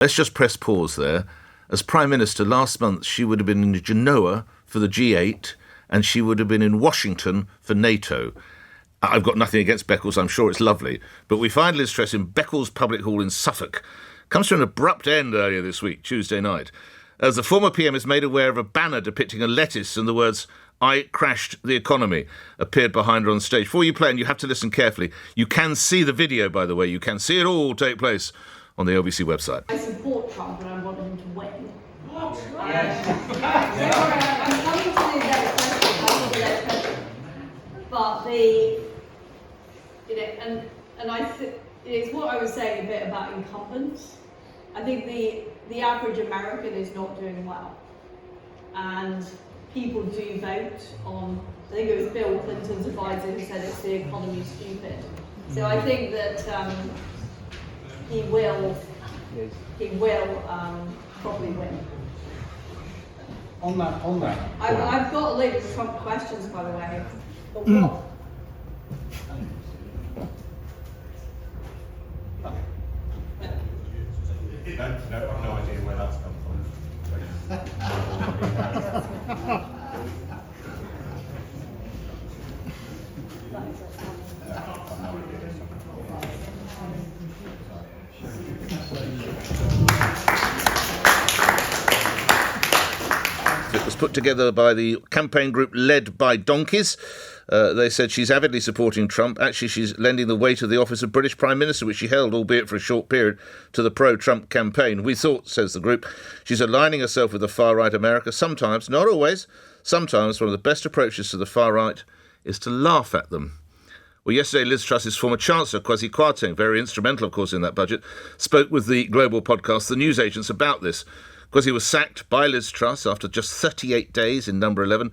Let's just press pause there. As Prime Minister last month, she would have been in Genoa for the G8 and she would have been in Washington for NATO. I've got nothing against Beccles, I'm sure it's lovely. But we find Liz Truss in Beccles Public Hall in Suffolk. Comes to an abrupt end earlier this week, Tuesday night, as the former PM is made aware of a banner depicting a lettuce and the words, "I crashed the economy," appeared behind her on stage. Before you play, and you have to listen carefully, you can see the video, by the way. You can see it all take place on the LBC website. I support Trump and I want him to win. What? I'm coming to the next question. But it's what I was saying a bit about incumbents. I think the average American is not doing well. And people do vote on, I think it was Bill Clinton's advisor who said it's the economy stupid. So I think that he will probably win. On that. I've got a load of Trump questions, by the way. But what? No idea where that's come It was put together by the campaign group led by donkeys. They said she's avidly supporting Trump. Actually, she's lending the weight of the office of British Prime Minister, which she held, albeit for a short period, to the pro-Trump campaign. We thought, says the group, she's aligning herself with the far-right America. Sometimes, not always, sometimes one of the best approaches to the far-right is to laugh at them. Well, yesterday, Liz Truss's former Chancellor, Kwasi Kwarteng, very instrumental, of course, in that budget, spoke with the global podcast, The News Agents, about this. Kwasi was sacked by Liz Truss after just 38 days in number 11,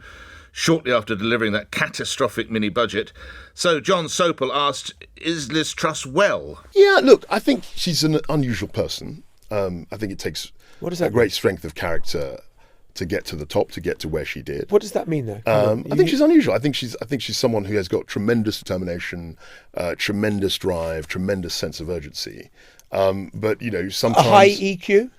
shortly after delivering that catastrophic mini-budget. So John Sopel asked, is Liz Truss well? Yeah, look, I think she's an unusual person. I think it takes a great strength of character to get to the top, to get to where she did. What does that mean, though? I think she's unusual. I think she's someone who has got tremendous determination, tremendous drive, tremendous sense of urgency. But, you know, sometimes... A high EQ?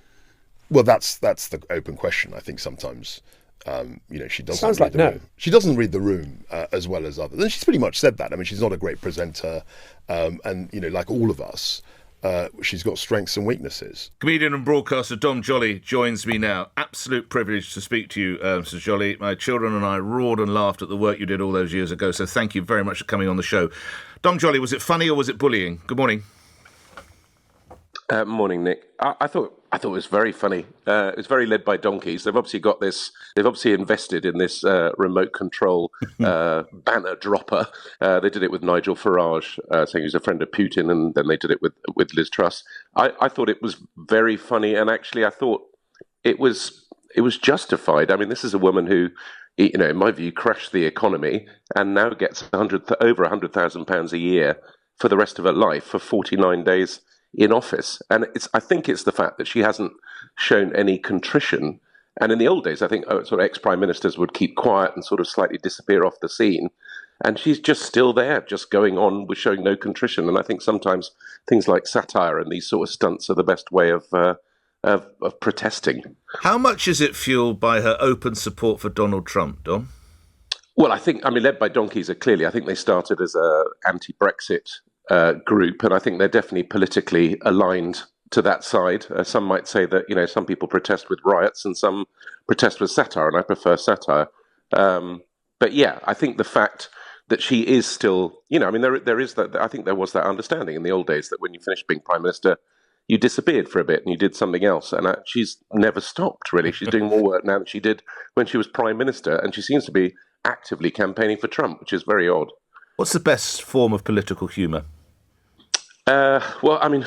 Well, that's the open question. I think sometimes, you know, she doesn't. Sounds like no. She doesn't read the room as well as others, and she's pretty much said that. I mean, she's not a great presenter, and you know, like all of us, she's got strengths and weaknesses. Comedian and broadcaster Dom Joly joins me now. Absolute privilege to speak to you, Mr. Joly. My children and I roared and laughed at the work you did all those years ago. So thank you very much for coming on the show. Dom Joly, was it funny or was it bullying? Good morning. Morning, Nick. I thought it was very funny. It's very led by donkeys. They've obviously got this. They've obviously invested in this remote control banner dropper. They did it with Nigel Farage, saying he's a friend of Putin, and then they did it with Liz Truss. I thought it was very funny, and actually, I thought it was justified. I mean, this is a woman who, you know, in my view, crashed the economy and now gets over £100,000 a year for the rest of her life for 49 days. In office. And I think it's the fact that she hasn't shown any contrition. And in the old days, I think sort of ex-prime ministers would keep quiet and sort of slightly disappear off the scene. And she's just still there, just going on with showing no contrition. And I think sometimes things like satire and these sort of stunts are the best way of protesting. How much is it fueled by her open support for Donald Trump, Dom? Well, led by donkeys clearly. I think they started as a anti-Brexit group, and I think they're definitely politically aligned to that side. Some might say that, you know, some people protest with riots and some protest with satire, and I prefer satire. But yeah, I think the fact that she is still, you know, I mean, there is that. I think there was that understanding in the old days that when you finished being prime minister, you disappeared for a bit and you did something else. And she's never stopped, really. She's doing more work now than she did when she was prime minister, and she seems to be actively campaigning for Trump, which is very odd. What's the best form of political humour? Well, I mean,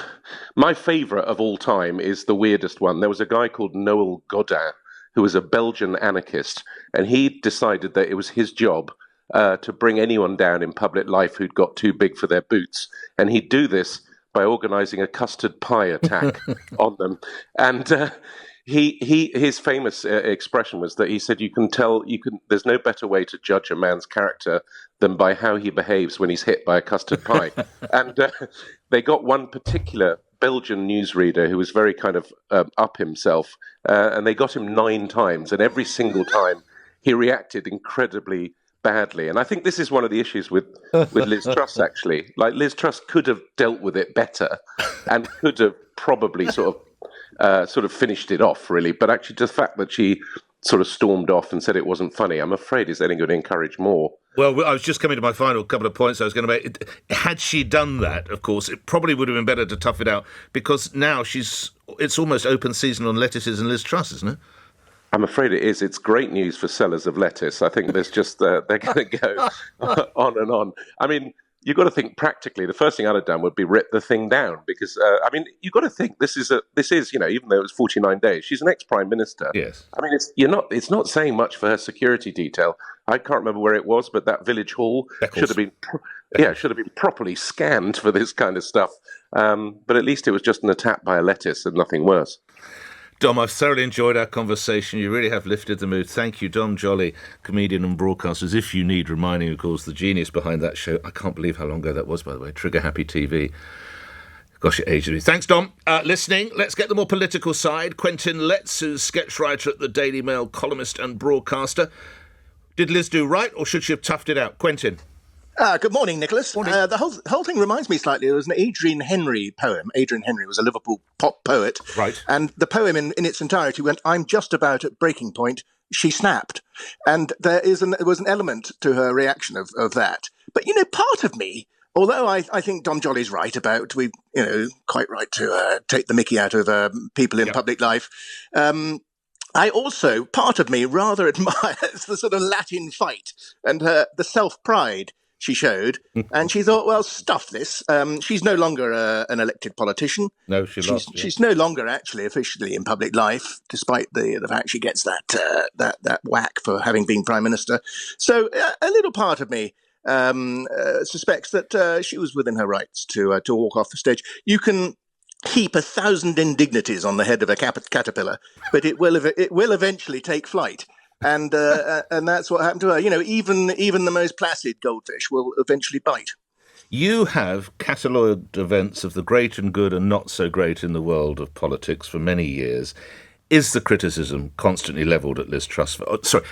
my favourite of all time is the weirdest one. There was a guy called Noel Godin, who was a Belgian anarchist, and he decided that it was his job to bring anyone down in public life who'd got too big for their boots. And he'd do this by organising a custard pie attack on them. And his famous expression was that he said, there's no better way to judge a man's character than by how he behaves when he's hit by a custard pie. And they got one particular Belgian newsreader who was very kind of up himself, and they got him 9 times, and every single time he reacted incredibly badly. And I think this is one of the issues with Liz Truss, actually. Like, Liz Truss could have dealt with it better and could have probably sort of finished it off, really. But actually, the fact that she sort of stormed off and said it wasn't funny, I'm afraid is only going to encourage more. Well, I was just coming to my final couple of points I was going to make. Had she done that, of course, it probably would have been better to tough it out, because now it's almost open season on lettuces and Liz Truss, isn't it? I'm afraid it is. It's great news for sellers of lettuce. I think there's just they're going to go on and on. I mean, you've got to think practically. The first thing I'd have done would be rip the thing down, because you've got to think this is even though it was 49 days, she's an ex-prime minister. Yes. I mean, it's not saying much for her security detail. I can't remember where it was, but that village hall should have been properly scanned for this kind of stuff. But at least it was just an attack by a lettuce and nothing worse. Dom, I've thoroughly enjoyed our conversation. You really have lifted the mood. Thank you, Dom Joly, comedian and broadcaster. As if you need reminding, of course, the genius behind that show. I can't believe how long ago that was, by the way. Trigger Happy TV. Gosh, it aged me. Thanks, Dom. Listening, let's get the more political side. Quentin Letts, who's sketch writer at the Daily Mail, columnist and broadcaster. Did Liz do right, or should she have toughed it out? Quentin. Good morning, Nicholas. Morning. The whole thing reminds me slightly. It was an Adrian Henry poem. Adrian Henry was a Liverpool pop poet. Right. And the poem in its entirety went, "I'm just about at breaking point. She snapped." And there was an element to her reaction of that. But, part of me, although I think Dom Joly's right about quite right to take the mickey out of people in public life, I also, part of me rather admires the sort of Latin fight and the self-pride she showed, and she thought, well, stuff this. She's no longer an elected politician. No, she's no longer actually officially in public life, despite the fact she gets that whack for having been prime minister. So a little part of me suspects that she was within her rights to walk off the stage. You can heap 1,000 indignities on the head of a caterpillar, but it will eventually take flight. And that's what happened to her. Even the most placid goldfish will eventually bite. You have catalogued events of the great and good and not so great in the world of politics for many years. Is the criticism constantly levelled at Liz Truss?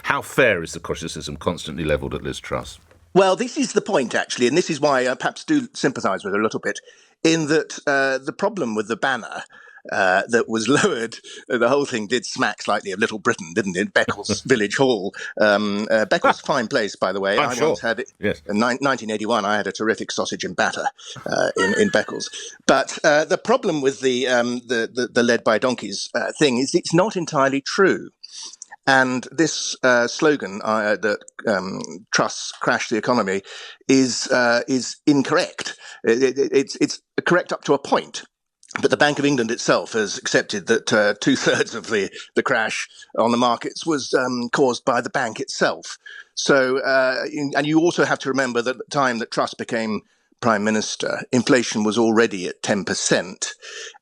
How fair is the criticism constantly levelled at Liz Truss? Well, this is the point, actually, and this is why I perhaps do sympathise with her a little bit, in that the problem with the banner that was lowered, the whole thing did smack slightly of Little Britain, didn't it? Beccles Village Hall. Beccles, fine place, by the way. I once had it. Yes. In 1981, I had a terrific sausage and batter in Beccles. But the problem with the led by donkeys thing is it's not entirely true. And this slogan that Truss crashed the economy is incorrect. It's correct up to a point. But the Bank of England itself has accepted that 2/3 of the crash on the markets was caused by the bank itself. So, and you also have to remember that at the time that Truss became Prime Minister, inflation was already at 10%,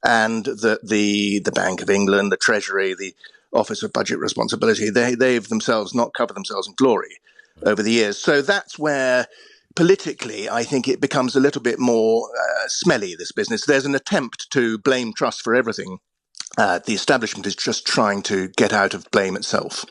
and that the Bank of England, the Treasury, the Office of Budget Responsibility, they've themselves not covered themselves in glory over the years. So that's where politically, I think it becomes a little bit more smelly, this business. There's an attempt to blame Truss for everything. The establishment is just trying to get out of blame itself.